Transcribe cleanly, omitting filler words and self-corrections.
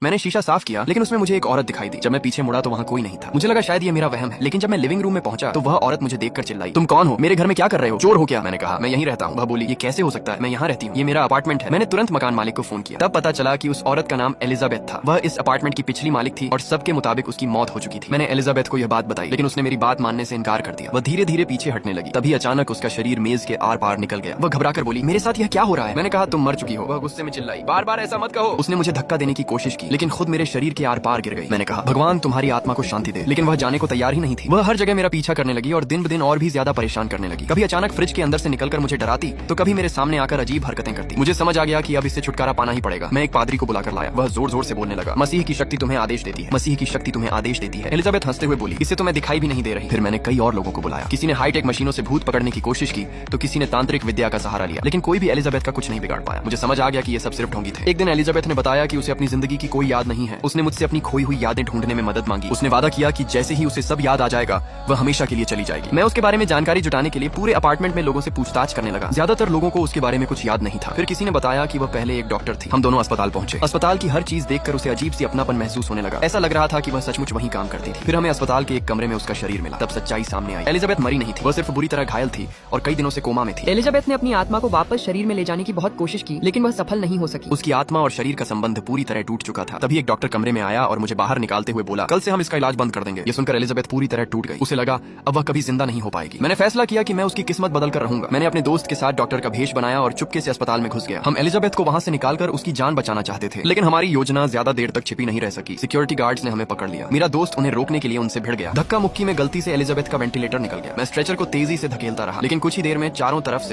मैंने शीशा साफ किया, लेकिन उसमें मुझे एक औरत दिखाई दी। जब मैं पीछे मुड़ा तो वहाँ कोई नहीं था। मुझे लगा शायद ये मेरा वहम है, लेकिन जब मैं लिविंग रूम में पहुंचा तो वह औरत मुझे देखकर चिल्लाई, तुम कौन हो? मेरे घर में क्या कर रहे हो? चोर हो क्या? मैंने कहा मैं यहीं रहता हूँ। वह बोली, ये कैसे हो सकता है? मैं यहाँ रहती हूँ, ये मेरा अपार्टमेंट है। मैंने तुरंत मकान मालिक को फोन किया। तब पता चला कि उस औरत का नाम एलिजाबेथ था। वह इस अपार्टमेंट की पिछली मालिक थी और सबके मुताबिक उसकी मौत हो चुकी थी। मैंने एलिजाबेथ को यह बात बताई, लेकिन उसने मेरी बात मानने से इनकार कर दिया। वह धीरे धीरे पीछे हटने लगी। तभी अचानक उसका शरीर मेज के आर पार निकल गया। वह घबराकर बोली, मेरे साथ यह क्या हो रहा है? मैंने कहा, तुम मर चुकी हो। वह गुस्से में चिल्लाई, बार बार ऐसा मत कहो। उसने मुझे धक्का देने की कोशिश की, लेकिन खुद मेरे शरीर के आर पार गिर गई। मैंने कहा, भगवान तुम्हारी आत्मा को शांति दे। लेकिन वह जाने को तैयार ही नहीं थी। वह हर जगह मेरा पीछा करने लगी और दिन ब दिन और भी ज्यादा परेशान करने लगी। कभी अचानक फ्रिज के अंदर से निकलकर मुझे डराती, तो कभी मेरे सामने आकर अजीब हरकतें करती। मुझे समझ आ गया कि अब इससे छुटकारा पाना ही पड़ेगा। मैं एक पादरी को बुलाकर लाया। वह जोर जोर से बोलने लगा, मसीह की शक्ति तुम्हें आदेश देती है, मसीह की शक्ति तुम्हें आदेश देती है। एलिजाबेथ हंसते हुए बोली, इससे तो मैं दिखाई भी नहीं दे रही। फिर मैंने कई और लोगों को बुलाया। किसी ने हाईटेक मशीनों से भूत पकड़ने की कोशिश की, तो किसी ने तांत्रिक विद्या का सहारा लिया, लेकिन कोई भी एलिजाबेथ का कुछ नहीं बिगाड़ पाया। मुझे समझ आ गया कि ये सब सिर्फ ढोंगी थे। एक दिन एलिजाबेथ ने बताया कि उसे अपनी जिंदगी की कोई याद नहीं है। उसने मुझसे अपनी खोई हुई यादें ढूंढने में मदद मांगी। उसने वादा किया कि जैसे ही उसे सब याद आ जाएगा वह हमेशा के लिए चली जाएगी। मैं उसके बारे में जानकारी जुटाने के लिए पूरे अपार्टमेंट में लोगों से पूछताछ करने लगा। ज्यादातर लोगों को उसके बारे में कुछ याद नहीं था। फिर किसी ने बताया कि वह पहले एक डॉक्टर थी। हम दोनों अस्पताल पहुंचे। अस्पताल की हर चीज देखकर उसे अजीब सी अपनापन महसूस होने लगा। ऐसा लग रहा था कि वह सचमुच वहीं काम करती थी। फिर हमें अस्पताल के एक कमरे में उसका शरीर मिला। तब सच्चाई सामने आई। एलिजाबेथ मरी नहीं थी, वह सिर्फ बुरी तरह घायल थी और कई दिनों से कोमा में थी। एलिजाबेथ ने अपनी आत्मा को वापस शरीर में ले जाने की बहुत कोशिश की, लेकिन वह सफल नहीं हो सकी। उसकी आत्मा और शरीर का संबंध पूरी तरह टूट चुका था। तभी एक डॉक्टर कमरे में आया और मुझे बाहर निकालते हुए बोला, कल से हम इसका इलाज बंद कर देंगे। ये सुनकर एलिजाबेथ पूरी तरह टूट गई। उसे लगा अब वह कभी जिंदा नहीं हो पाएगी। मैंने फैसला किया कि मैं उसकी किस्मत बदल कर रहूंगा। मैंने अपने दोस्त के साथ डॉक्टर का भेष बनाया और चुपके से अस्पताल में घुस गया। हम एलिजाबेथ को वहां से निकालकर उसकी जान बचाना चाहते थे, लेकिन हमारी योजना ज्यादा देर तक छिपी नहीं रह सकी। सिक्योरिटी गार्ड्स ने हमें पकड़ लिया। मेरा दोस्त उन्हें रोकने के लिए उनसे भिड़ गया। धक्का मुक्की में गलती से एलिजाबेथ का वेंटिलेटर निकल गया। मैं स्ट्रेचर को तेजी से धकेलता रहा, लेकिन कुछ ही देर में चारों तरफ से